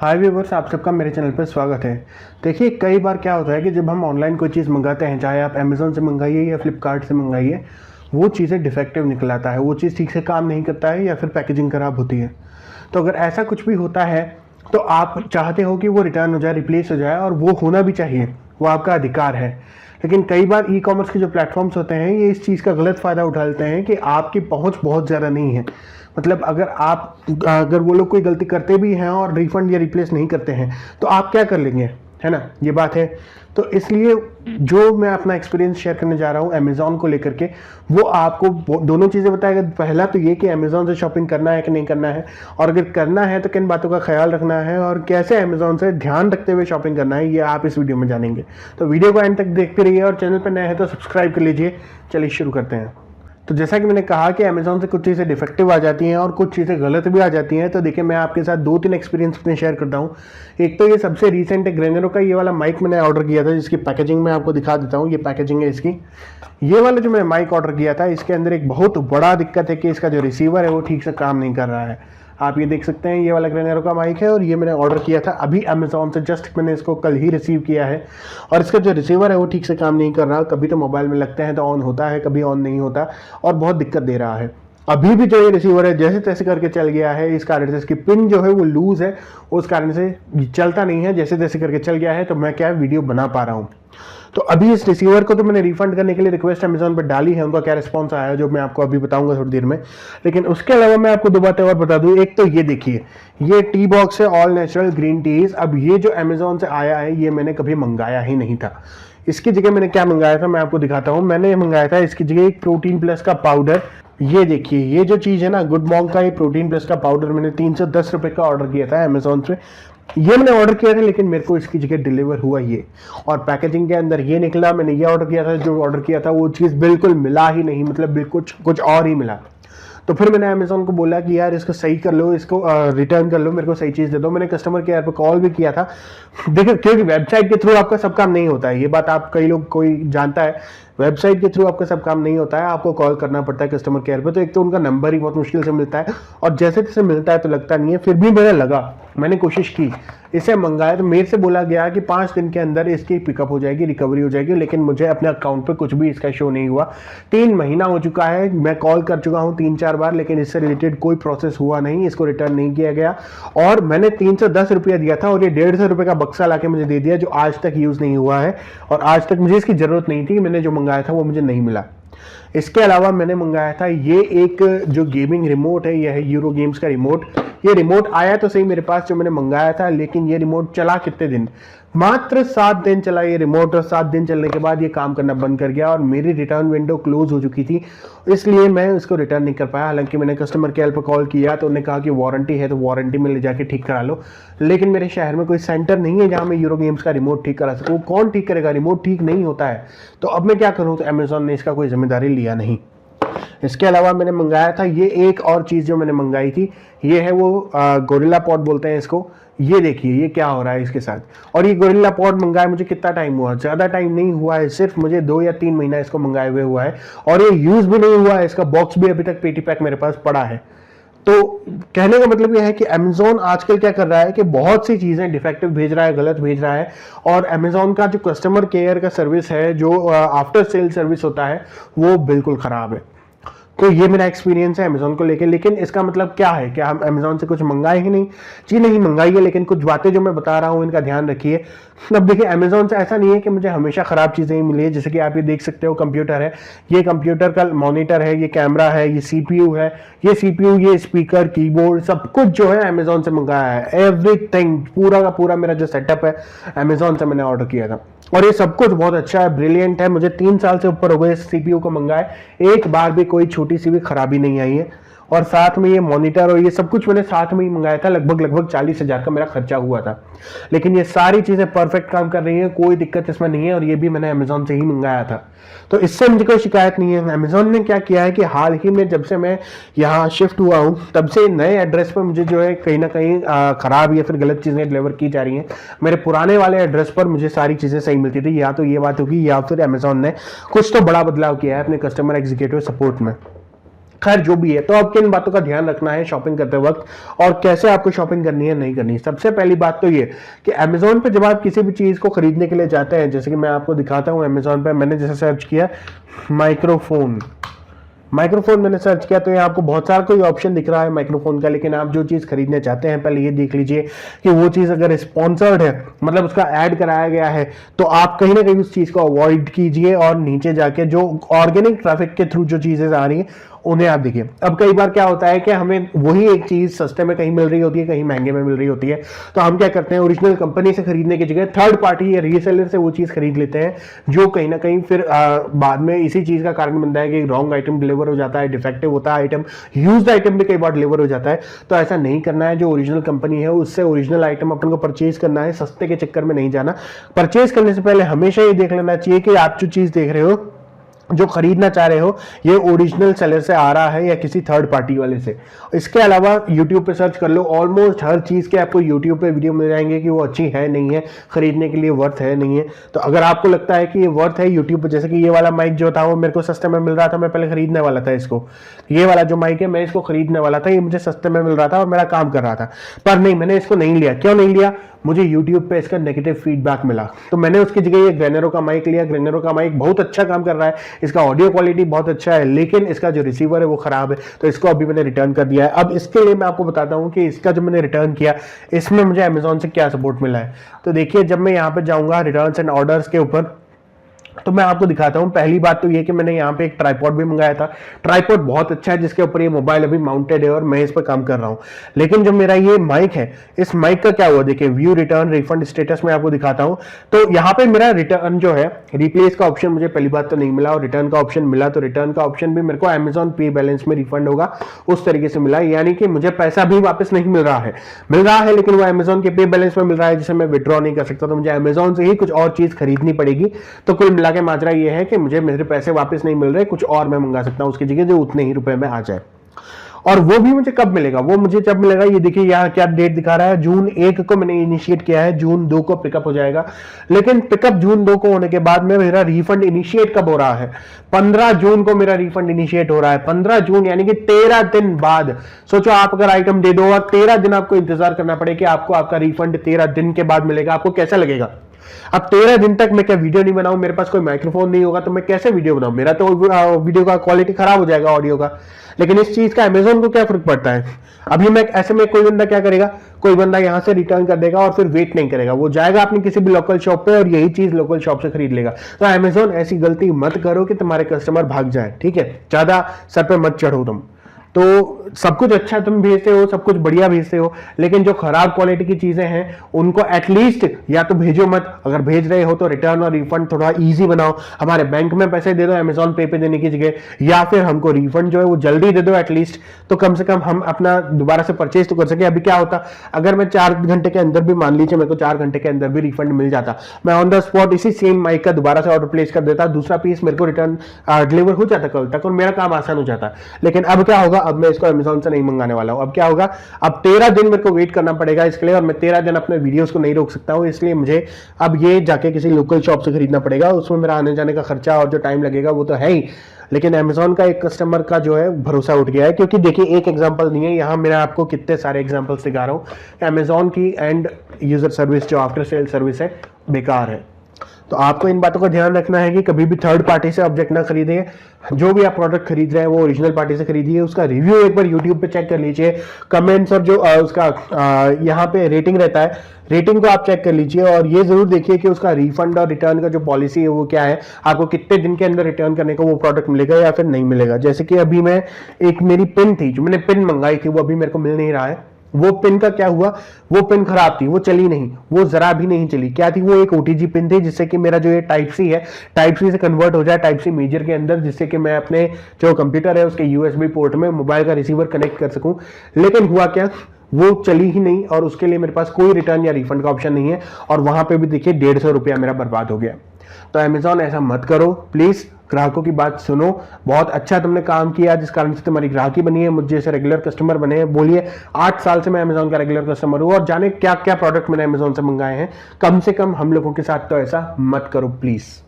हाय viewers, आप सबका मेरे चैनल पर स्वागत है। देखिए, कई बार क्या होता है कि जब हम ऑनलाइन कोई चीज़ मंगाते हैं, चाहे आप अमेज़न से मंगाइए या फ्लिपकार्ट से मंगाइए, वो चीज़ें डिफेक्टिव निकल आता है, वो चीज़ ठीक से काम नहीं करता है या फिर पैकेजिंग ख़राब होती है। तो अगर ऐसा कुछ भी होता है तो आप चाहते हो कि वो रिटर्न हो जाए, रिप्लेस हो जाए, और वो होना भी चाहिए, वो आपका अधिकार है। लेकिन कई बार ई कॉमर्स के जो प्लेटफॉर्म्स होते हैं, ये इस चीज़ का गलत फ़ायदा उठा लेते हैं कि आपकी पहुंच बहुत ज़्यादा नहीं है। मतलब अगर वो लोग कोई गलती करते भी हैं और रिफंड या रिप्लेस नहीं करते हैं, तो आप क्या कर लेंगे, है ना? ये बात है। तो इसलिए जो मैं अपना एक्सपीरियंस शेयर करने जा रहा हूँ अमेज़ॉन को लेकर के, वो आपको दोनों चीज़ें बताएगा। पहला तो ये कि अमेज़ॉन से शॉपिंग करना है कि नहीं करना है, और अगर करना है तो किन बातों का ख्याल रखना है, और कैसे अमेज़ॉन से ध्यान रखते हुए शॉपिंग करना है, ये आप इस वीडियो में जानेंगे। तो वीडियो को एंड तक देखते रहिए, और चैनल पर नए हैं तो सब्सक्राइब कर लीजिए। चलिए शुरू करते हैं। तो जैसा कि मैंने कहा कि अमेज़ॉन से कुछ चीज़ें डिफेक्टिव आ जाती हैं और कुछ चीज़ें गलत भी आ जाती हैं। तो देखिए, मैं आपके साथ 2-3 एक्सपीरियंस अपने शेयर करता हूँ। एक तो ये सबसे रीसेंट है, ग्रेनरो का ये वाला माइक मैंने ऑर्डर किया था, जिसकी पैकेजिंग मैं आपको दिखा देता हूँ। ये पैकेजिंग है इसकी। ये वाला जो मैंने माइक ऑर्डर किया था, इसके अंदर एक बहुत बड़ा दिक्कत है कि इसका जो रिसीवर है वो ठीक से काम नहीं कर रहा है। आप ये देख सकते हैं, ये वाला ग्रेनरो का माइक है, और ये मैंने ऑर्डर किया था अभी अमेज़ॉन से। जस्ट मैंने इसको कल ही रिसीव किया है, और इसका जो रिसीवर है वो ठीक से काम नहीं कर रहा। कभी तो मोबाइल में लगते हैं तो ऑन होता है, कभी ऑन नहीं होता, और बहुत दिक्कत दे रहा है। अभी भी जो ये रिसीवर है जैसे तैसे करके चल गया है। इस कारण से इसकी पिन जो है वो लूज़ है, उस कारण से चलता नहीं है, जैसे तैसे करके चल गया है। तो मैं क्या वीडियो बना पा रहा हूँ। तो अभी इस रिसीवर को तो मैंने रिफंड करने के लिए रिक्वेस्ट अमेज़ॉन पर डाली है। उनका क्या रिस्पॉन्स आया है जो मैं आपको अभी बताऊंगा थोड़ी देर में। लेकिन उसके अलावा मैं आपको 2 बातें और बता दूं। एक तो ये देखिए, ये टी बॉक्स है, ऑल नेचुरल ग्रीन टीज। अब ये जो अमेज़ॉन से आया है, ये मैंने कभी मंगाया ही नहीं था। इसकी जगह मैंने क्या मंगाया था, मैं आपको दिखाता हूँ। मैंने मंगाया था इसकी जगह एक प्रोटीन प्लस का पाउडर। ये देखिए, ये जो चीज़ है ना, गुड मॉन्क का ये प्रोटीन प्लस का पाउडर मैंने 310 रुपये का ऑर्डर किया था अमेज़ॉन से। ये मैंने ऑर्डर किया था, लेकिन मेरे को इसकी जगह डिलीवर हुआ ये, और पैकेजिंग के अंदर ये निकला। मैंने ये ऑर्डर किया था, जो ऑर्डर किया था वो चीज़ बिल्कुल मिला ही नहीं, मतलब बिल्कुल कुछ और ही मिला। तो फिर मैंने अमेज़ॉन को बोला कि यार इसको सही कर लो, इसको रिटर्न कर लो, मेरे को सही चीज़ दे दो। मैंने कस्टमर केयर पर कॉल भी किया था। देखिए, क्योंकि वेबसाइट के थ्रू आपका सब काम नहीं होता है, ये बात आप कोई जानता है। वेबसाइट के थ्रू आपका सब काम नहीं होता है, आपको कॉल करना पड़ता है कस्टमर केयर पे। तो एक तो उनका नंबर ही बहुत मुश्किल से मिलता है, और जैसे तैसे मिलता है तो लगता नहीं है। फिर भी मैंने कोशिश की, इसे मंगाया। तो मेरे से बोला गया कि 5 दिन के अंदर इसकी पिकअप हो जाएगी, रिकवरी हो जाएगी। लेकिन मुझे अपने अकाउंट पे कुछ भी इसका शो नहीं हुआ। 3 महीना हो चुका है, मैं कॉल कर चुका हूँ 3-4 बार, लेकिन इससे रिलेटेड कोई प्रोसेस हुआ नहीं, इसको रिटर्न नहीं किया गया। और मैंने 310 रुपया दिया था, और ये 150 रुपये का बक्सा लाके मुझे दे दिया, जो आज तक यूज़ नहीं हुआ है, और आज तक मुझे इसकी ज़रूरत नहीं थी। मैंने जो मंगाया था वो मुझे नहीं मिला। इसके अलावा मैंने मंगाया था ये एक जो गेमिंग रिमोट है, यह है यूरो गेम्स का रिमोट। ये रिमोट आया तो सही मेरे पास जो मैंने मंगाया था, लेकिन ये रिमोट चला कितने दिन, मात्र 7 दिन चला ये रिमोट, और 7 दिन चलने के बाद ये काम करना बंद कर गया, और मेरी रिटर्न विंडो क्लोज हो चुकी थी, इसलिए मैं इसको रिटर्न नहीं कर पाया। हालांकि मैंने कस्टमर केयर पर कॉल किया तो उन्होंने कहा कि वारंटी है, तो वारंटी में ले जाके ठीक करा लो। लेकिन मेरे शहर में कोई सेंटर नहीं है जहाँ मैं यूरो गेम्स का रिमोट ठीक करा सकूँ। कौन ठीक करेगा, रिमोट ठीक नहीं होता है। तो अब मैं क्या करूँ, तो अमेज़ॉन ने इसका कोई जिम्मेदारी लिया नहीं। इसके अलावा मैंने मंगाया था ये एक और चीज़ जो मैंने मंगाई थी, ये है वो गोरिल्ला पॉड बोलते हैं इसको। ये देखिए ये क्या हो रहा है इसके साथ। और ये गोरिल्ला पॉड मंगाए मुझे कितना टाइम हुआ, ज़्यादा टाइम नहीं हुआ है, सिर्फ मुझे 2 या 3 महीना इसको मंगाए हुए हुआ है, और ये यूज़ भी नहीं हुआ है। इसका बॉक्स भी अभी तक पेटी पैक मेरे पास पड़ा है। तो कहने का मतलब यह है कि अमेज़ॉन आजकल क्या कर रहा है कि बहुत सी चीज़ें डिफेक्टिव भेज रहा है, गलत भेज रहा है। और अमेज़ॉन का जो कस्टमर केयर का सर्विस है, जो आफ्टर सेल सर्विस होता है, वो बिल्कुल ख़राब है। तो ये मेरा एक्सपीरियंस है अमेज़ॉन को लेके। लेकिन इसका मतलब क्या है, क्या हम अमेज़ॉन से कुछ मंगाए ही नहीं? जी नहीं, मंगाई है, लेकिन कुछ बातें जो मैं बता रहा हूँ इनका ध्यान रखिए। अब देखिए, अमेज़ॉन से ऐसा नहीं है कि मुझे हमेशा ख़राब चीज़ें ही मिली है। जैसे कि आप ये देख सकते हो, कंप्यूटर है, ये कंप्यूटर का मॉनिटर है, ये कैमरा है, ये CPU है, ये CPU, ये स्पीकर, कीबोर्ड, सब कुछ जो है अमेज़ॉन से मंगाया है। एवरीथिंग, पूरा का पूरा मेरा जो सेटअप है अमेज़ॉन से मैंने ऑर्डर किया था, और ये सब कुछ बहुत अच्छा है, ब्रिलियंट है। मुझे 3 साल से ऊपर हो गए इस CPU को मंगाए, एक बार भी कोई छोटी सी भी खराबी नहीं आई है। और साथ में ये मॉनिटर और ये सब कुछ मैंने साथ में ही मंगाया था। लगभग 40,000 का मेरा खर्चा हुआ था। लेकिन ये सारी चीज़ें परफेक्ट काम कर रही हैं, कोई दिक्कत इसमें नहीं है, और ये भी मैंने अमेज़ॉन से ही मंगाया था। तो इससे मुझे कोई शिकायत नहीं है। अमेज़ॉन ने क्या किया है कि हाल ही में जब से मैं यहाँ शिफ्ट हुआ हूँ, तब से नए एड्रेस पर मुझे जो है कहीं ना कहीं ख़राब या फिर गलत चीज़ें डिलीवर की जा रही हैं। मेरे पुराने वाले एड्रेस पर मुझे सारी चीज़ें सही मिलती थी। या तो ये बात होगी, या फिर अमेज़ॉन ने कुछ तो बड़ा बदलाव किया है अपने कस्टमर एग्जीक्यूटिव सपोर्ट में। खैर जो भी है, तो आपको इन बातों का ध्यान रखना है शॉपिंग करते वक्त और कैसे आपको शॉपिंग करनी है नहीं करनी। सबसे पहली बात तो ये कि अमेजोन पे जब आप किसी भी चीज को खरीदने के लिए जाते हैं, जैसे कि मैं आपको दिखाता हूं अमेजोन पे मैंने जैसे सर्च किया माइक्रोफोन मैंने सर्च किया, तो यहाँ आपको बहुत सारा कोई ऑप्शन दिख रहा है माइक्रोफोन का, लेकिन आप जो चीज़ खरीदने चाहते हैं पहले ये देख लीजिए कि वो चीज़ अगर स्पॉन्सर्ड है, मतलब उसका ऐड कराया गया है, तो आप कहीं ना कहीं उस चीज़ को अवॉइड कीजिए और नीचे जाके जो ऑर्गेनिक ट्रैफिक के थ्रू जो चीज़ें आ रही हैं उन्हें आप देखिए। अब कई बार क्या होता है कि हमें वही एक चीज सस्ते में कहीं मिल रही होती है, कहीं महंगे में मिल रही होती है, तो हम क्या करते हैं ओरिजिनल कंपनी से खरीदने की जगह थर्ड पार्टी या रीसेलर से वो चीज खरीद लेते हैं, जो कहीं ना कहीं फिर बाद में इसी चीज का कारण बनता है कि रॉन्ग आइटम डिलीवर हो जाता है, डिफेक्टिव होता है आइटम, यूज्ड आइटम भी कई बार डिलीवर हो जाता है। तो ऐसा नहीं करना है, जो ओरिजिनल कंपनी है उससे ओरिजिनल आइटम अपन को परचेज करना है, सस्ते के चक्कर में नहीं जाना। परचेज करने से पहले हमेशा ये देख लेना चाहिए कि आप जो चीज देख रहे हो, जो खरीदना चाह रहे हो, ये ओरिजिनल सेलर से आ रहा है या किसी थर्ड पार्टी वाले से। इसके अलावा YouTube पे सर्च कर लो, ऑलमोस्ट हर चीज़ के आपको YouTube पे वीडियो मिल जाएंगे कि वो अच्छी है नहीं है, खरीदने के लिए वर्थ है नहीं है। तो अगर आपको लगता है कि ये वर्थ है YouTube पे, जैसे कि ये वाला माइक जो था वो मेरे को सस्ते में मिल रहा था, मैं पहले खरीदने वाला था इसको, ये वाला जो माइक है मैं इसको खरीदने वाला था, ये मुझे सस्ते में मिल रहा था और मेरा काम कर रहा था, पर नहीं मैंने इसको नहीं लिया। क्यों नहीं लिया? मुझे YouTube पे इसका नेगेटिव फीडबैक मिला, तो मैंने उसकी जगह ये ग्रेनेरो का माइक लिया। ग्रेनेरो का माइक बहुत अच्छा काम कर रहा है, इसका ऑडियो क्वालिटी बहुत अच्छा है, लेकिन इसका जो रिसीवर है वो खराब है, तो इसको अभी मैंने रिटर्न कर दिया है। अब इसके लिए मैं आपको बताता हूँ कि इसका जो मैंने रिटर्न किया, इसमें मुझे अमेजोन से क्या सपोर्ट मिला है। तो देखिए, जब मैं यहाँ पे जाऊँगा रिटर्न्स एंड ऑर्डर्स के ऊपर, तो मैं आपको दिखाता हूं। पहली बात तो ये कि मैंने यहाँ पे एक ट्राइपॉड भी मंगाया था। ट्राइपॉड बहुत अच्छा है, जिसके ऊपर ये मोबाइल अभी माउंटेड है और मैं इस पर काम कर रहा हूं। लेकिन जो मेरा ये माइक है, इस माइक का क्या हुआ देखिए, व्यू रिटर्न रिफंड स्टेटस में आपको दिखाता हूं। तो यहाँ पे मेरा रिटर्न जो है, रिप्लेस का ऑप्शन मुझे पहली बात तो नहीं मिला, और रिटर्न का ऑप्शन मिला, तो रिटर्न का ऑप्शन भी मेरे को अमेजॉन पे बैलेंस में रिफंड होगा उस तरीके से मिला, यानी कि मुझे पैसा भी वापस नहीं मिल रहा है, लेकिन वो अमेजॉन के पे बैलेंस में मिल रहा है, जिसे मैं विड्रॉ नहीं कर सकता, तो मुझे अमेजॉन से ही कुछ और चीज खरीदनी पड़ेगी। तो कुल मिला के माजरा ये है कि मुझे मेरे पैसे वापस नहीं मिल रहे, कुछ और मैं मंगा सकता हूं उसकी जगह जो उतने ही रुपए में आ जाए। और वो भी मुझे कब मिलेगा? वो मुझे जब मिलेगा, ये देखिए यहाँ क्या डेट दिखा रहा है, जून 1 को मैंने इनिशिएट किया है, जून 2 को पिकअप हो जाएगा। लेकिन पिकअप जून 2 को होने के बाद में मेरा रिफंड इनिशिएट कब हो रहा है? 15 जून को मेरा रिफंड इनिशिएट हो रहा है। 15 जून यानी कि 13 दिन बाद। सोचो, आप अगर आइटम दे दो और 13 दिन आपको इंतजार करना पड़े कि आपको आपका रिफंड 13 दिन के बाद मिलेगा, आपको कैसा लगेगा? अब 13 दिन तक मैं क्या वीडियो नहीं बनाऊं? मेरे पास कोई माइक्रोफोन नहीं होगा तो मैं कैसे वीडियो बनाऊं? मेरा तो वीडियो का क्वालिटी खराब हो जाएगा, ऑडियो का। लेकिन इस चीज का अमेजोन को क्या फर्क पड़ता है? अभी मैं ऐसे में कोई बंदा क्या करेगा, कोई बंदा यहां से रिटर्न कर देगा और फिर वेट नहीं करेगा, वो जाएगा अपनी किसी भी लोकल शॉप पे और यही चीज लोकल शॉप से खरीद लेगा। तो अमेजोन ऐसी गलती मत करो कि तुम्हारे कस्टमर भाग जाए, ठीक है? ज्यादा सर पे मत चढ़ो तुम। तो सब कुछ अच्छा तुम भेजते हो, सब कुछ बढ़िया भेजते हो, लेकिन जो खराब क्वालिटी की चीजें हैं उनको एटलीस्ट या तो भेजो मत, अगर भेज रहे हो तो रिटर्न और रिफंड थोड़ा इजी बनाओ। हमारे बैंक में पैसे दे दो अमेजॉन पे देने की जगह, या फिर हमको रिफंड जो है वो जल्दी दे दो एटलीस्ट, तो कम से कम हम अपना दोबारा से परचेज तो कर सके। अभी क्या होता, अगर मैं 4 घंटे के अंदर भी, मान लीजिए मेरे को 4 घंटे के अंदर भी रिफंड मिल जाता, मैं ऑन द स्पॉट इसी सेम माइक का दोबारा से ऑर्डर प्लेस कर देता, दूसरा पीस मेरे को रिटर्न डिलीवर हो जाता कल तक और मेरा काम आसान हो जाता। लेकिन अब क्या होगा, अब मैं इसको अमेजॉन से नहीं मंगाने वाला हूं। अब क्या होगा, अब 13 दिन मेरे को वेट करना पड़ेगा इसके लिए, और मैं 13 दिन अपने वीडियोस को नहीं रोक सकता हूं, इसलिए मुझे अब ये जाके किसी लोकल शॉप से खरीदना पड़ेगा। उसमें मेरा आने जाने का खर्चा और जो टाइम लगेगा वो तो है ही, लेकिन अमेजॉन का एक कस्टमर का जो है भरोसा उठ गया है। क्योंकि देखिए, एक एग्जांपल नहीं है, यहां मैं आपको कितने सारे एग्जांपल्स दिखा रहा हूं। अमेजॉन की एंड यूजर सर्विस, जो आफ्टर सेल सर्विस है, बेकार है। तो आपको इन बातों का ध्यान रखना है कि कभी भी थर्ड पार्टी से ऑब्जेक्ट ना खरीदें। जो भी आप प्रोडक्ट खरीद रहे हैं वो ओरिजिनल पार्टी से खरीदिए। उसका रिव्यू एक बार यूट्यूब पे चेक कर लीजिए, कमेंट्स और जो उसका यहाँ पे रेटिंग रहता है, रेटिंग को आप चेक कर लीजिए, और ये जरूर देखिए कि उसका रिफंड और रिटर्न का जो पॉलिसी है वो क्या है, आपको कितने दिन के अंदर रिटर्न करने को वो प्रोडक्ट मिलेगा या फिर नहीं मिलेगा। जैसे कि अभी मैं, एक मेरी पिन थी, जो मैंने पिन मंगाई थी, वो अभी मेरे को मिल नहीं रहा है। वो पिन का क्या हुआ, वो पिन खराब थी, वो चली नहीं, वो जरा भी नहीं चली। क्या थी वो? एक ओटीजी पिन थी, जिससे कि मेरा जो ये टाइप सी है, टाइप सी से कन्वर्ट हो जाए टाइप सी मेजर के अंदर, जिससे कि मैं अपने जो कंप्यूटर है उसके यूएसबी पोर्ट में मोबाइल का रिसीवर कनेक्ट कर सकूं। लेकिन हुआ क्या, वो चली ही नहीं, और उसके लिए मेरे पास कोई रिटर्न या रिफंड का ऑप्शन नहीं है, और वहां पे भी देखिए 150 रुपया मेरा बर्बाद हो गया। तो अमेजॉन ऐसा मत करो प्लीज, ग्राहकों की बात सुनो। बहुत अच्छा तुमने काम किया जिस कारण से तुम्हारी ग्राहकी बनी है, मुझे जैसे रेगुलर कस्टमर बने हैं। बोलिए, 8 साल से मैं अमेजॉन का रेगुलर कस्टमर हूं, और जाने क्या क्या प्रोडक्ट मैंने अमेजॉन से मंगाए हैं। कम से कम हम लोगों के साथ तो ऐसा मत करो प्लीज।